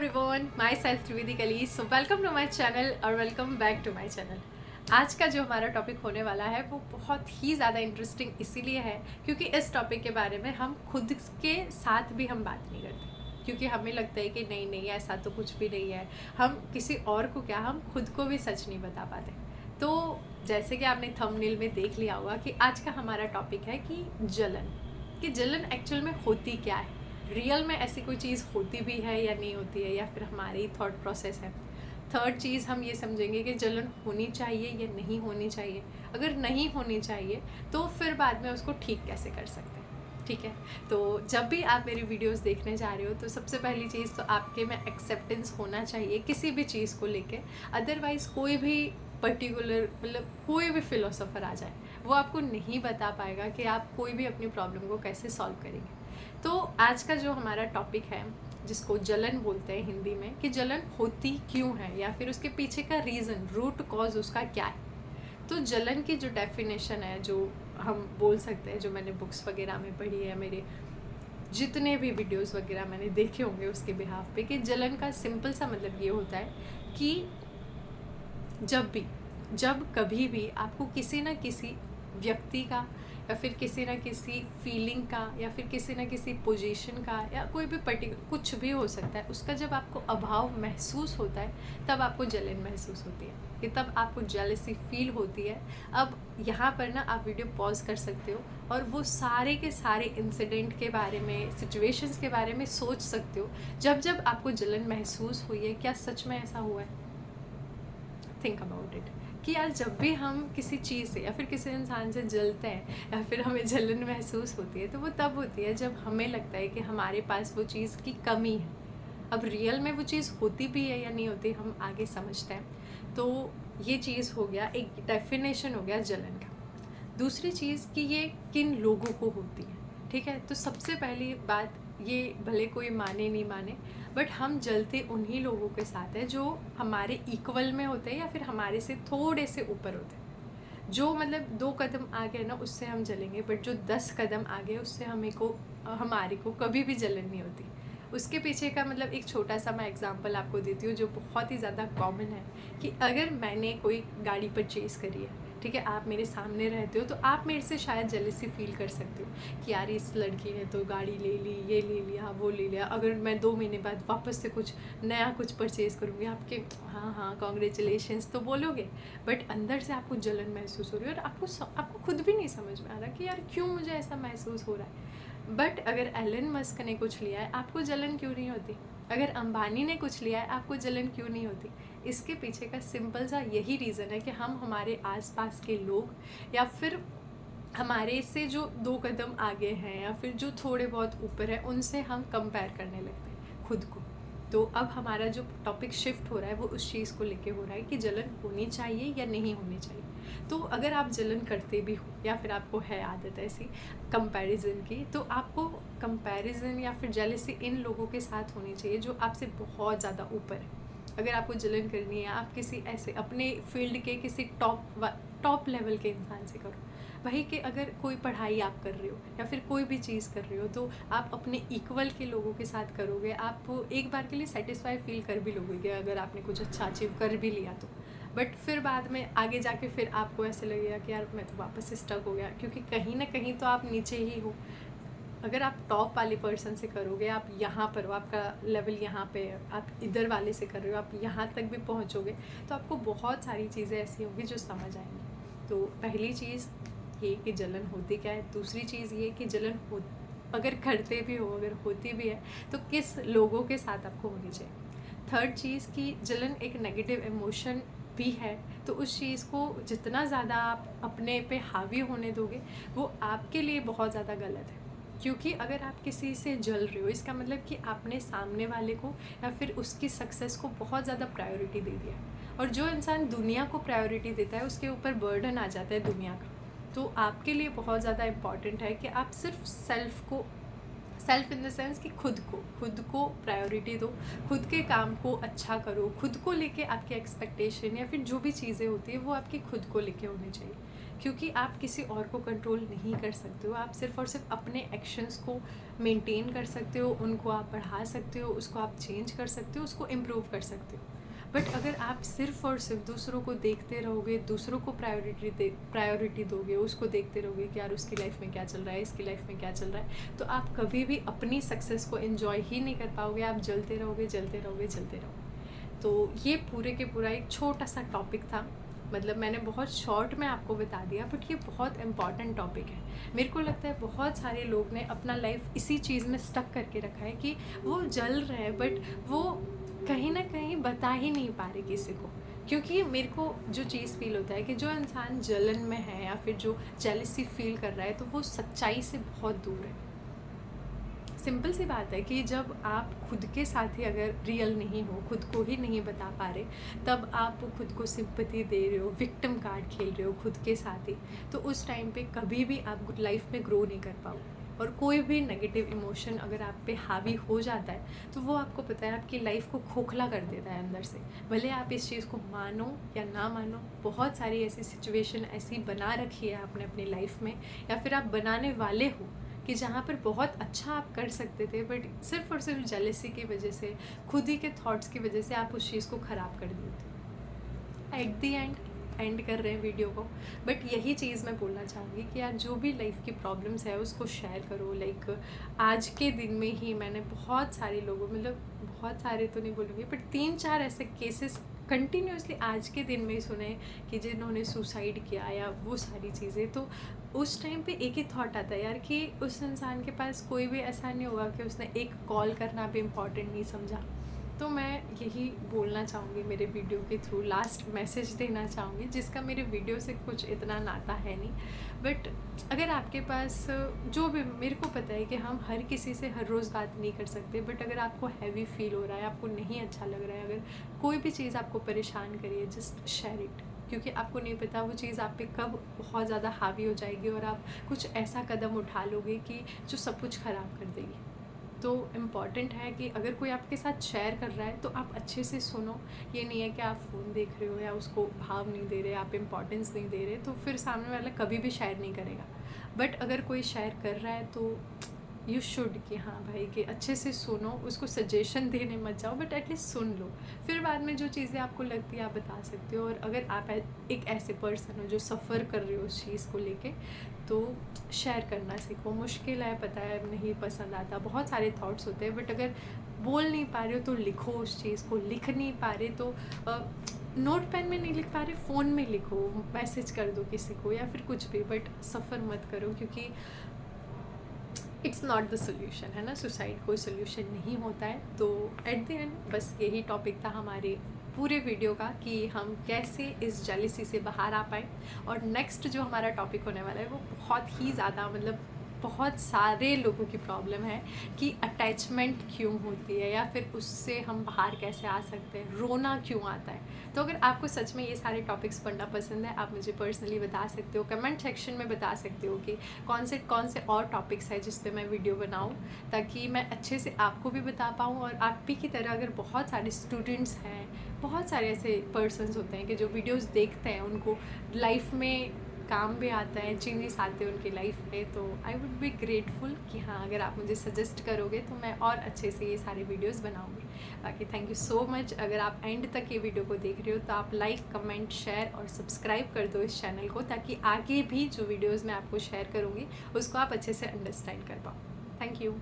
everyone, myself Trivedi Kali. So welcome to my channel और welcome back to my channel. आज का जो हमारा टॉपिक होने वाला है वो बहुत ही ज़्यादा इंटरेस्टिंग इसीलिए है क्योंकि इस टॉपिक के बारे में हम खुद के साथ भी हम बात नहीं करते, क्योंकि हमें लगता है कि नहीं नहीं ऐसा तो कुछ भी नहीं है। हम किसी और को क्या, हम खुद को भी सच नहीं बता पाते। तो जैसे कि आपने थंबनेल में देख लिया होगा कि आज का हमारा टॉपिक है कि जलन एक्चुअल में होती क्या है, रियल में ऐसी कोई चीज़ होती भी है या नहीं होती है, या फिर हमारी थॉट प्रोसेस है। थर्ड चीज़ हम ये समझेंगे कि जलन होनी चाहिए या नहीं होनी चाहिए। अगर नहीं होनी चाहिए तो फिर बाद में उसको ठीक कैसे कर सकते हैं, ठीक है। तो जब भी आप मेरी वीडियोस देखने जा रहे हो तो सबसे पहली चीज़ तो आपके में एक्सेप्टेंस होना चाहिए किसी भी चीज़ को लेके। अदरवाइज़ कोई भी पर्टिकुलर मतलब कोई भी फिलोसोफर आ जाए वो आपको नहीं बता पाएगा कि आप कोई भी अपनी प्रॉब्लम को कैसे सॉल्व करेंगे। तो आज का जो हमारा टॉपिक है जिसको जलन बोलते हैं हिंदी में, कि जलन होती क्यों है या फिर उसके पीछे का रीज़न, रूट कॉज उसका क्या है। तो जलन की जो डेफिनेशन है, जो हम बोल सकते हैं, जो मैंने बुक्स वगैरह में पढ़ी है, मेरे जितने भी वीडियोस वगैरह मैंने देखे होंगे उसके बिहाफ पे, कि जलन का सिंपल सा मतलब ये होता है कि जब कभी भी आपको किसी न किसी व्यक्ति का या फिर किसी न किसी फीलिंग का या फिर किसी न किसी पोजीशन का या कोई भी पर्टिकुलर कुछ भी हो सकता है, उसका जब आपको अभाव महसूस होता है तब आपको जलन महसूस होती है, कि तब आपको जेलसी फील होती है। अब यहाँ पर ना आप वीडियो पॉज कर सकते हो और वो सारे के सारे इंसिडेंट के बारे में, सिचुएशंस के बारे में सोच सकते हो जब आपको जलन महसूस हुई है। क्या सच में ऐसा हुआ है? थिंक अबाउट इट कि यार जब भी हम किसी चीज़ से या फिर किसी इंसान से जलते हैं या फिर हमें जलन महसूस होती है तो वो तब होती है जब हमें लगता है कि हमारे पास वो चीज़ की कमी है। अब रियल में वो चीज़ होती भी है या नहीं होती हम आगे समझते हैं। तो ये चीज़ हो गया, एक डेफिनेशन हो गया जलन का। दूसरी चीज़ कि ये किन लोगों को होती है, ठीक है। तो सबसे पहली बात, ये भले कोई माने नहीं माने, बट हम जलते उन्हीं लोगों के साथ है जो हमारे इक्वल में होते हैं या फिर हमारे से थोड़े से ऊपर होते हैं। जो मतलब 2 कदम आगे ना उससे हम जलेंगे, बट जो 10 कदम आगे उससे हमारे को कभी भी जलन नहीं होती। उसके पीछे का मतलब एक छोटा सा मैं एग्जांपल आपको देती हूँ जो बहुत ही ज़्यादा कॉमन है, कि अगर मैंने कोई गाड़ी परचेज़ करी है, ठीक है, आप मेरे सामने रहते हो तो आप मेरे से शायद जेलसी फील कर सकते हो कि यार इस लड़की ने तो गाड़ी ले ली, ये ले लिया, वो ले लिया। अगर मैं 2 महीने बाद वापस से कुछ नया कुछ परचेज़ करूँगी, आपके हाँ कॉन्ग्रेचुलेशंस तो बोलोगे, बट अंदर से आपको जलन महसूस हो रही है और आपको खुद भी नहीं समझ में आ रहा कि यार क्यों मुझे ऐसा महसूस हो रहा है। बट अगर एलन मस्क ने कुछ लिया है, आपको जलन क्यों नहीं होती? अगर अंबानी ने कुछ लिया है, आपको जलन क्यों नहीं होती? इसके पीछे का सिंपल सा यही रीज़न है कि हम हमारे आसपास के लोग या फिर हमारे से जो 2 कदम आगे हैं या फिर जो थोड़े बहुत ऊपर है, उनसे हम कंपेयर करने लगते हैं खुद को। तो अब हमारा जो टॉपिक शिफ्ट हो रहा है वो उस चीज़ को लेके हो रहा है कि जलन होनी चाहिए या नहीं होनी चाहिए। तो अगर आप जलन करते भी हो या फिर आपको है आदत ऐसी कंपैरिजन की, तो आपको कंपैरिजन या फिर जेलसी इन लोगों के साथ होनी चाहिए जो आपसे बहुत ज़्यादा ऊपर है। अगर आपको जलन करनी है, आप किसी ऐसे अपने फील्ड के किसी टॉप लेवल के इंसान से करो। वही कि अगर कोई पढ़ाई आप कर रहे हो या फिर कोई भी चीज़ कर रहे हो तो आप अपने इक्वल के लोगों के साथ करोगे, आप एक बार के लिए सेटिस्फाई फील कर भी लोगे अगर आपने कुछ अच्छा अचीव कर भी लिया तो। बट फिर बाद में आगे जाके फिर आपको ऐसे लगेगा कि यार मैं तो वापस स्टक हो गया, क्योंकि कहीं ना कहीं तो आप नीचे ही हो। अगर आप टॉप वाले पर्सन से करोगे, आप यहाँ पर हो, आपका लेवल यहाँ पे है, आप इधर वाले से कर रहे हो, आप यहाँ तक भी पहुँचोगे तो आपको बहुत सारी चीज़ें ऐसी होंगी जो समझ आएंगी। तो पहली चीज़ ये कि जलन होती क्या है। दूसरी चीज़ ये कि जलन हो अगर करते भी हो, अगर होती भी है तो किस लोगों के साथ आपको होनी चाहिए। थर्ड चीज़ कि जलन एक नेगेटिव इमोशन भी है, तो उस चीज़ को जितना ज़्यादा आप अपने पे हावी होने दोगे वो आपके लिए बहुत ज़्यादा गलत है। क्योंकि अगर आप किसी से जल रहे हो, इसका मतलब कि आपने सामने वाले को या फिर उसकी सक्सेस को बहुत ज़्यादा प्रायोरिटी दे दिया। और जो इंसान दुनिया को प्रायोरिटी देता है उसके ऊपर बर्डन आ जाता है दुनिया का। तो आपके लिए बहुत ज़्यादा इम्पॉर्टेंट है कि आप सिर्फ सेल्फ इन द सेंस कि खुद को प्रायोरिटी दो, खुद के काम को अच्छा करो, खुद को लेके आपकी एक्सपेक्टेशन या फिर जो भी चीज़ें होती है वो आपकी खुद को लेके होनी चाहिए, क्योंकि आप किसी और को कंट्रोल नहीं कर सकते हो। आप सिर्फ और सिर्फ अपने एक्शंस को मेंटेन कर सकते हो, उनको आप बढ़ा सकते हो, उसको आप चेंज कर सकते हो, उसको इम्प्रूव कर सकते हो। बट अगर आप सिर्फ और सिर्फ दूसरों को देखते रहोगे, दूसरों को प्रायोरिटी दोगे, उसको देखते रहोगे कि यार उसकी लाइफ में क्या चल रहा है, इसकी लाइफ में क्या चल रहा है, तो आप कभी भी अपनी सक्सेस को एंजॉय ही नहीं कर पाओगे। आप जलते रहोगे, जलते रहोगे, जलते रहोगे। तो ये पूरे के पूरा एक छोटा सा टॉपिक था, मतलब मैंने बहुत शॉर्ट में आपको बता दिया, बट ये बहुत इंपॉर्टेंट टॉपिक है। मेरे को लगता है बहुत सारे लोग ने अपना लाइफ इसी चीज़ में स्टक करके रखा है कि वो जल रहे हैं, बट वो कहीं ना कहीं बता ही नहीं पा रहे किसी को। क्योंकि मेरे को जो चीज़ फील होता है कि जो इंसान जलन में है या फिर जो जेलसी फील कर रहा है, तो वो सच्चाई से बहुत दूर है। सिंपल सी बात है कि जब आप खुद के साथ ही अगर रियल नहीं हो, खुद को ही नहीं बता पा रहे, तब आप खुद को सिंपैथी दे रहे हो, विक्टिम कार्ड खेल रहे हो खुद के साथ ही, तो उस टाइम पे कभी भी आप लाइफ में ग्रो नहीं कर पाओ। और कोई भी नेगेटिव इमोशन अगर आप पे हावी हो जाता है, तो वो आपको पता है आपकी लाइफ को खोखला कर देता है अंदर से। भले आप इस चीज़ को मानो या ना मानो, बहुत सारी ऐसी सिचुएशन ऐसी बना रखी है आपने अपनी लाइफ में, या फिर आप बनाने वाले हो, कि जहाँ पर बहुत अच्छा आप कर सकते थे, बट सिर्फ और सिर्फ जेलसी की वजह से, खुद ही के थॉट्स की वजह से आप उस चीज़ को ख़राब कर देते। एट दी एंड कर रहे हैं वीडियो को, बट यही चीज़ मैं बोलना चाहूँगी कि यार जो भी लाइफ की प्रॉब्लम्स है उसको शेयर करो। लाइक आज के दिन में ही मैंने बहुत सारे लोगों, मतलब बहुत सारे तो नहीं बोलूँगी, बट 3-4 ऐसे केसेस कंटिन्यूसली आज के दिन में ही सुने कि जिन्होंने सुसाइड किया या वो सारी चीज़ें। तो उस टाइम पे एक ही थॉट आता है यार कि उस इंसान के पास कोई भी ऐसा नहीं होगा कि उसने एक कॉल करना भी इम्पॉर्टेंट नहीं समझा। तो मैं यही बोलना चाहूँगी मेरे वीडियो के थ्रू, लास्ट मैसेज देना चाहूँगी, जिसका मेरे वीडियो से कुछ इतना नाता है नहीं, बट अगर आपके पास जो भी, मेरे को पता है कि हम हर किसी से हर रोज़ बात नहीं कर सकते, बट अगर आपको हैवी फील हो रहा है, आपको नहीं अच्छा लग रहा है, अगर कोई भी चीज़ आपको परेशान करिए, जस्ट शेयर इट, क्योंकि आपको नहीं पता वो चीज़ आप पे कब बहुत ज़्यादा हावी हो जाएगी और आप कुछ ऐसा कदम उठा लोगे कि जो सब कुछ ख़राब कर देगी। तो इम्पॉर्टेंट है कि अगर कोई आपके साथ शेयर कर रहा है तो आप अच्छे से सुनो। ये नहीं है कि आप फ़ोन देख रहे हो या उसको भाव नहीं दे रहे, आप इम्पॉर्टेंस नहीं दे रहे, तो फिर सामने वाला कभी भी शेयर नहीं करेगा। बट अगर कोई शेयर कर रहा है तो यू शुड कि हाँ भाई, कि अच्छे से सुनो, उसको सजेशन देने मत जाओ, बट एटलीस्ट सुन लो। फिर बाद में जो चीज़ें आपको लगती है आप बता सकते हो। और अगर आप एक ऐसे पर्सन हो जो सफ़र कर रहे हो उस चीज़ को लेके, तो शेयर करना सीखो। मुश्किल है, पता है, नहीं पसंद आता, बहुत सारे थॉट्स होते हैं, बट अगर बोल नहीं पा रहे हो तो लिखो उस चीज़ को। लिख नहीं पा रहे तो नोट पेन में नहीं लिख पा रहे, फ़ोन में लिखो, मैसेज कर दो किसी को या फिर कुछ भी, बट सफ़र मत करो, क्योंकि इट्स नॉट द सोल्यूशन, है ना। सुसाइड कोई सोल्यूशन नहीं होता है। तो एट द एंड बस यही टॉपिक था हमारे पूरे वीडियो का, कि हम कैसे इस जेलसी से बाहर आ पाएँ। और नेक्स्ट जो हमारा टॉपिक होने वाला है वो बहुत ही ज़्यादा, मतलब बहुत सारे लोगों की प्रॉब्लम है कि अटैचमेंट क्यों होती है, या फिर उससे हम बाहर कैसे आ सकते हैं, रोना क्यों आता है। तो अगर आपको सच में ये सारे टॉपिक्स पढ़ना पसंद है, आप मुझे पर्सनली बता सकते हो, कमेंट सेक्शन में बता सकते हो कि कौन से और टॉपिक्स है जिस पे मैं वीडियो बनाऊं, ताकि मैं अच्छे से आपको भी बता पाऊँ। और आप भी की तरह अगर बहुत सारे स्टूडेंट्स हैं, बहुत सारे ऐसे पर्सन्स होते हैं कि जो वीडियोज़ देखते हैं, उनको लाइफ में काम भी आता है, चेंजेस आते हैं उनकी लाइफ में, तो आई वुड बी ग्रेटफुल कि हाँ, अगर आप मुझे सजेस्ट करोगे तो मैं और अच्छे से ये सारे वीडियोस बनाऊंगी। बाकी थैंक यू सो मच। अगर आप एंड तक ये वीडियो को देख रहे हो तो आप लाइक, कमेंट, शेयर और सब्सक्राइब कर दो इस चैनल को, ताकि आगे भी जो वीडियोज़ मैं आपको शेयर करूँगी उसको आप अच्छे से अंडरस्टैंड कर पाओ। Thank you.